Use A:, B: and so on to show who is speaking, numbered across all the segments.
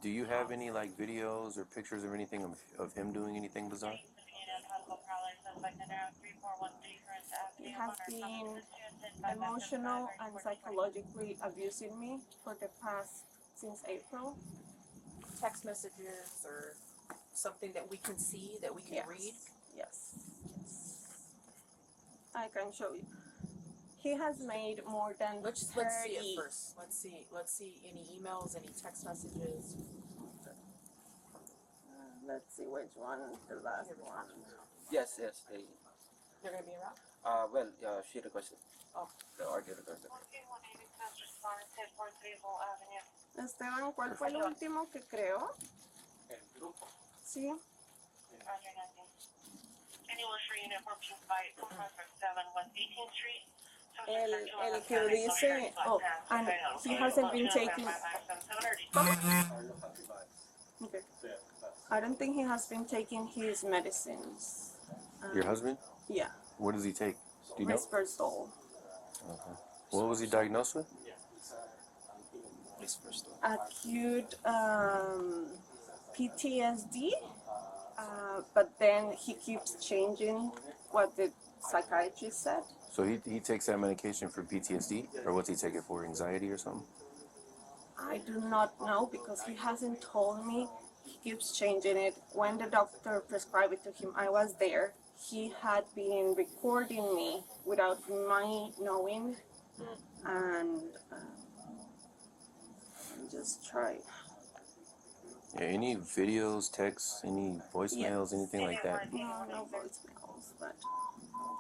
A: Do you have any like videos or pictures or anything of him doing anything bizarre?
B: He has been emotional and psychologically abusing me for the past since April.
C: Text messages or something that we can see, that we can read?
B: Yes. I can show you. He has made more than
C: Let's
B: 30.
C: see it first. Let's see any emails, any text messages.
B: Let's see which one, the last one.
D: Yes,
C: They're gonna be around?
D: well, she requested.
C: Oh.
D: The audio requested.
B: Esteban, ¿cuál fue el último que creó?
D: El grupo.
B: Sí. El que dice, oh, and he hasn't been taking. Okay. I don't think he has been taking his medicines.
A: Your husband?
B: Yeah.
A: What does he take? Do you know?
B: Risperdal.
A: Okay. What was he diagnosed with?
B: Acute PTSD, but then he keeps changing what the psychiatrist said.
A: So he takes that medication for PTSD, or what's he take it for? Anxiety or something?
B: I do not know because he hasn't told me. He keeps changing it. When the doctor prescribed it to him, I was there. He had been recording me without my knowing, and just try.
A: Yeah, any videos, texts, any voicemails, anything like that?
B: No voicemails, but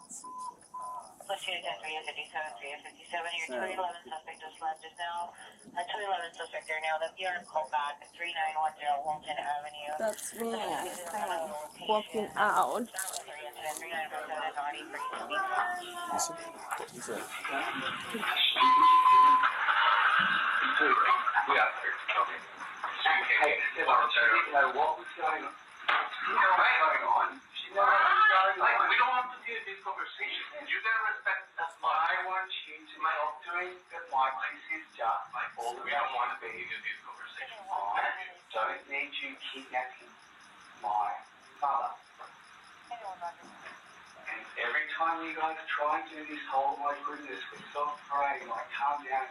B: let's see.
E: Plus you attend 357, your 211 suspect just left us now. 211 suspect there now. The ER call back at 3910 Wilton Avenue.
B: That's me walking out.
A: Listen. What's that?
F: What was going on? We don't want to do this conversation. You gotta respect us. I want you to stop doing what this is just like all. We don't want to be in this conversation. I don't need you kidnapping my father. And every time you guys try and do this whole, my goodness, we stop praying, like calm down,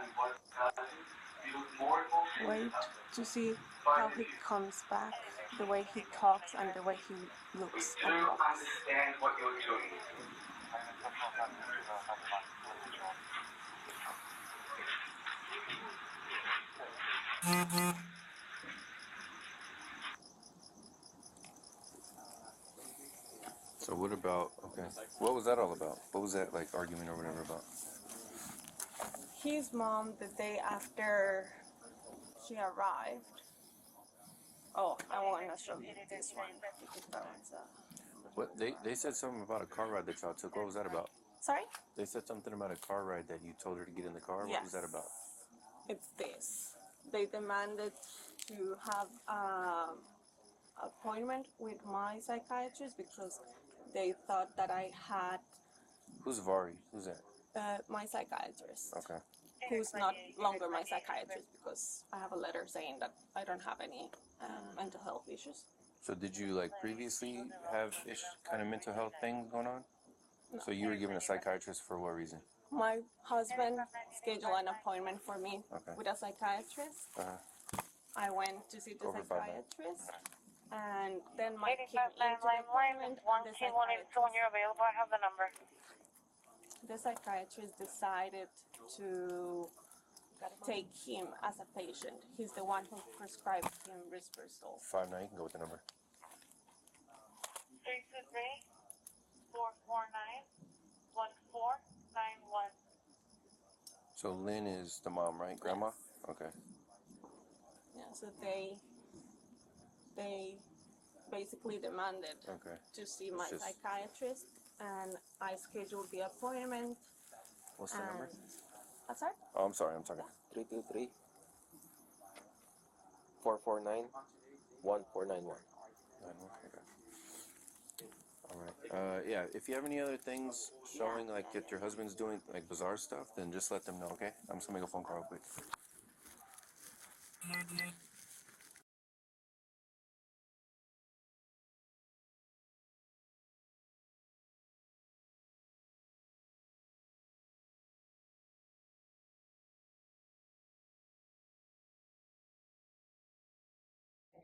F: and what does it? You look more and more
B: Wait to see how he comes back, the way he talks and the way he looks.
F: We do understand what you're doing.
A: So what about, okay, what was that all about? What was that like argument or whatever about?
B: His mom, the day after she arrived, oh, I want to show you this one.
A: What, they said something about a car ride that y'all took. What was that about?
B: Sorry?
A: They said something about a car ride that you told her to get in the car. What was that about?
B: It's this. They demanded to have an appointment with my psychiatrist because they thought that I had
A: Who's Vari? Who's that?
B: my psychiatrist.
A: Okay.
B: Who's not longer my psychiatrist because I have a letter saying that I don't have any mental health issues.
A: So did you like previously have kind of mental health things going on?
B: No.
A: So you were given a psychiatrist for what reason?
B: My husband scheduled an appointment for me with a psychiatrist. I went to see the psychiatrist, and then my came into the appointment.
E: When you're available, I have the number.
B: The psychiatrist decided to take him as a patient. He's the one who prescribed him Risperdal.
A: 59, you can go with the number.
E: 323-449-1491.
A: So Lynn is the mom, right? Grandma? Okay.
B: Yeah, so they basically demanded to see my psychiatrist, and I scheduled the appointment.
A: What's the number?
B: Sorry?
A: Oh, I'm sorry, I'm talking.
D: 323-449-1491.
A: All right. Yeah, if you have any other things showing like that your husband's doing like bizarre stuff, then just let them know, okay? I'm just gonna make a phone call real quick.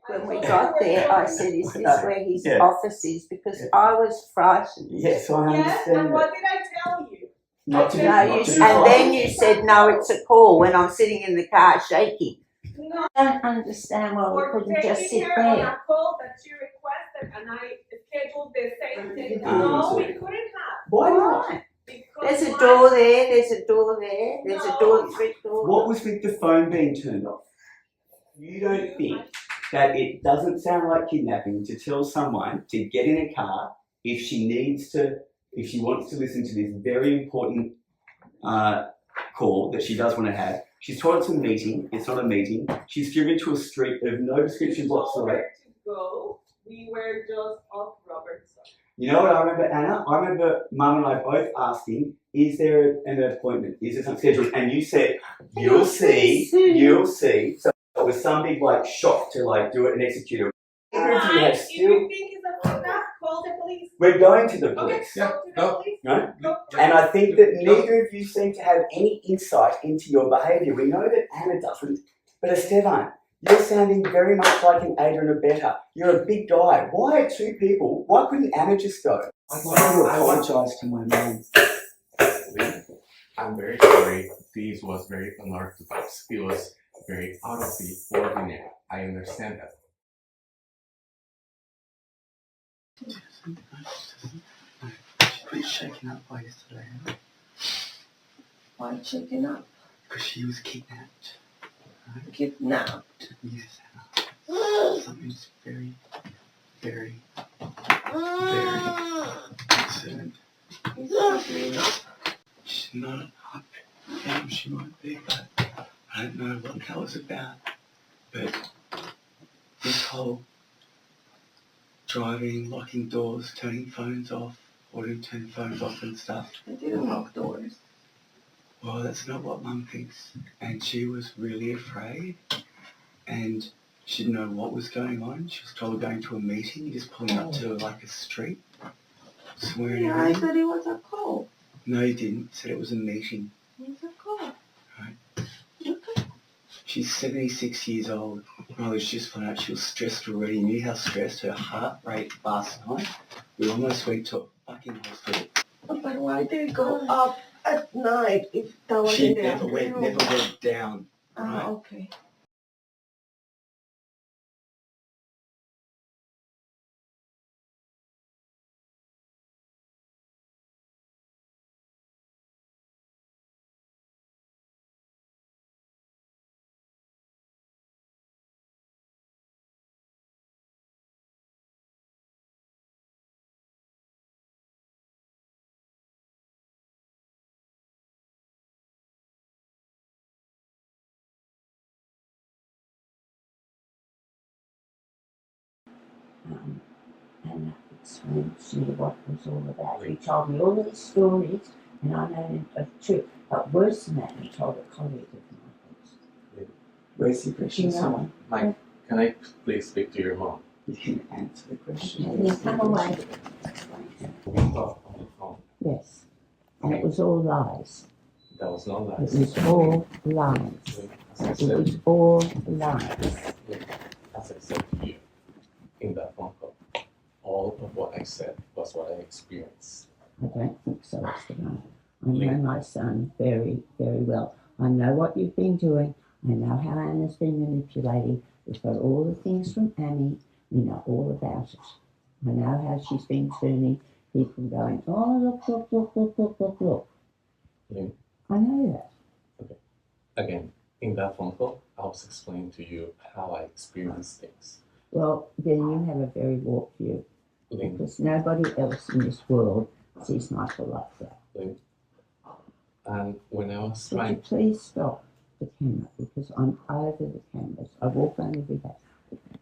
G: when we got there, I said, is this where his
H: Yeah.
G: office is? Because I was frightened.
H: Yes, I understand.
I: And what did I tell you?
H: Not to,
G: No,
H: not
G: you,
H: to
G: and then you said, no, it's a call when I'm sitting in the car shaking.
I: No.
G: I don't understand why we
I: For
G: couldn't just sit
I: taking her on
G: there.
I: a call that she requested, and I scheduled the same thing.
H: Ah.
I: No, we couldn't have.
H: Why not?
I: Because
G: There's a
I: my-
G: door there, there's a door there, there's a
I: No.
G: door, three doors.
H: What was with the phone being turned off? You don't think that it doesn't sound like kidnapping to tell someone to get in a car if she needs to, if she wants to listen to this very important call that she does want to have. She's told it's a meeting, it's not a meeting. She's driven to a street of no description whatsoever.
I: Where to go? We were just off Robertson.
H: You know what I remember, Anna? I remember Mum and I both asking, is there an appointment? Is there something scheduled? And you said, you'll see, you'll see. So it was some big like shock to like do it and execute it. Neither of you have
I: If
H: still,
I: you think it's a enough, call the police.
H: we're going to the
I: Okay,
H: police,
I: go to the police.
H: right?
I: Go.
H: And I think that neither of you seem to have any insight into your behaviour. We know that Anna doesn't, but Esteban, you're sounding very much like an aider and abettor. You're a big guy. Why are two people? Why couldn't Anna just go? I want to apologise to my mum.
J: I'm very sorry. This was very unorthodox. It was very out of the ordinary. I understand that.
H: She's been shaken up by yesterday.
G: Why shaking up?
H: Because she was kidnapped.
G: Kidnapped.
H: Yes, Anna. Something's very, very, very concerned. She's not up. She might be, but I don't know what that was about. But this whole driving, locking doors, turning phones off, or to turn phones off and stuff.
G: I didn't lock doors.
H: Well, that's not what Mum thinks. And she was really afraid. And she didn't know what was going on. She was told going to a meeting, just pulling up to like a street, swearing
G: Yeah, I thought it was a call.
H: No, you didn't. Said it was a meeting.
G: It was a call.
H: Right.
G: Okay.
H: She's 76 years old. I was just finding out she was stressed already. You knew how stressed her heart rate last night. We almost went to a fucking hospital.
G: But why did it go up at night if that was
H: She
G: in the
H: never
G: afternoon?
H: went down. Right?
G: Oh, okay. And explained to me what it was all about. He told me all these stories, and I know them are true. But worse than that, he told a colleague of mine.
H: Where's the question?
G: You know,
J: Mike, can I please speak to your mom?
H: You can answer the question.
G: and then come away.
J: We talked on the phone.
G: Yes. And it was all lies.
J: That was not
G: It
J: lies.
G: was all lies.
J: As I
G: It
J: said,
G: was all lies.
J: as I said to you in that phone call, all of what I said was what I experienced.
G: I don't think so, Esteban. I know my son very, very well. I know what you've been doing. I know how Anna's been manipulating. We've got all the things from Annie. We know all about it. I know how she's been turning people going, oh, look, look, look, look, look, look, look.
J: Lynn,
G: I know that.
J: again, in that phone call, I was explaining to you how I experience things.
G: Well, then you have a very warped view.
J: Lynn,
G: Because nobody else in this world sees Michael like that.
J: Lynn, and when I was
G: Would you
J: trying,
G: please stop the camera? Because I'm over the cameras. I walk around every day.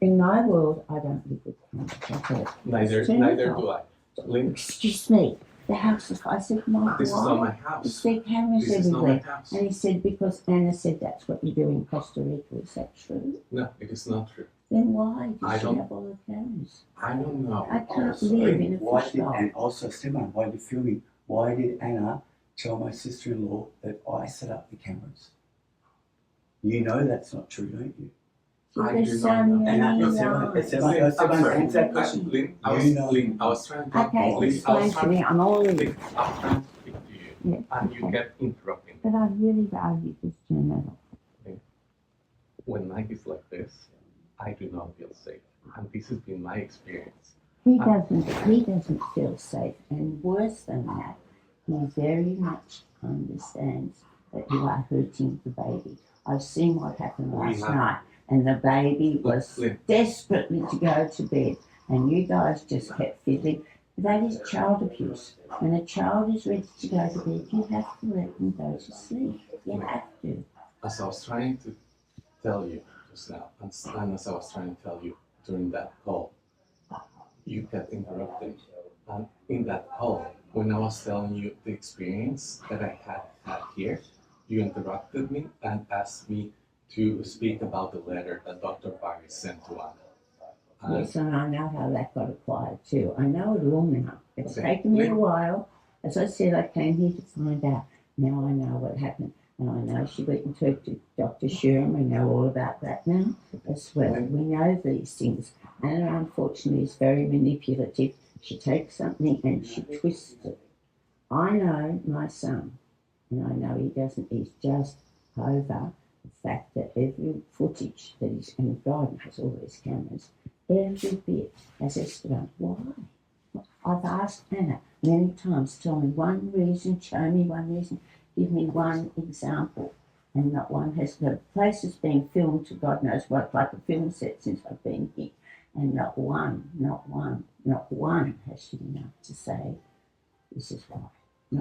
G: In my world, I don't live with cameras. That's all.
J: neither
G: Turn it
J: do
G: off.
J: I. Lynn,
G: Excuse me. The house is. I said, Michael,
J: this is
G: why?
J: not my
G: He
J: house.
G: said cameras
J: This is not my
G: everywhere.
J: house.
G: And he said, because Anna said that's what you do in Costa Rica. Is that true?
J: No, it is not true.
G: Then why
J: I
G: does she
J: don't-
G: have all the cameras?
J: I don't know.
G: I can't
J: Also,
G: live in a
H: Why
G: fish
H: did,
G: bowl.
H: and also, Esteban, while you're filming, why did Anna tell my sister-in-law that I set up the cameras? You know that's not true, don't you?
G: She's
J: I
G: the
J: do not
G: son
J: know.
H: And that
G: you
H: is
G: like.
J: I'm sorry.
H: answer that question.
J: Lynn,
H: You know.
J: I was trying to.
G: Okay,
J: Lynn, I
G: explain
J: was
G: to
J: trying
G: me. I'm all
J: Lynn,
G: ears.
J: I was trying to speak to you,
G: Yeah,
J: and you
G: okay.
J: kept interrupting me.
G: But I really value this journal.
J: When life is like this, I do not feel safe, and this has been my experience.
G: He doesn't feel safe, and worse than that, he very much understands that you are hurting the baby. I've seen what happened last night, and the baby was
J: Lynn.
G: desperately to go to bed, and you guys just kept fiddling. That is child abuse. When a child is ready to go to bed, you have to let them go to sleep. You have to.
J: As I was trying to tell you just now, and as I was trying to tell you during that call, you kept interrupting. And in that call, when I was telling you the experience that I had here, you interrupted me and asked me to speak about the letter that Dr. Barry sent to Anna. And
G: Yes, and I know how that got acquired too. I know it all now. It's
J: Okay.
G: taken me a while. As I said, I came here to find out. Now I know what happened. And I know she went and talked to Dr. Sherman. We know all about that now as well. We know these things. Anna, unfortunately, is very manipulative. She takes something and she twists it. I know my son, and I know he doesn't. He's just over the fact that every footage that he's, and God has all these cameras, every bit has Esteban. Why? I've asked Anna many times, tell me one reason, show me one reason, give me one example. And not one has. The place has been filmed to God knows what, like a film set since I've been here. And not one has she enough to say, this is why.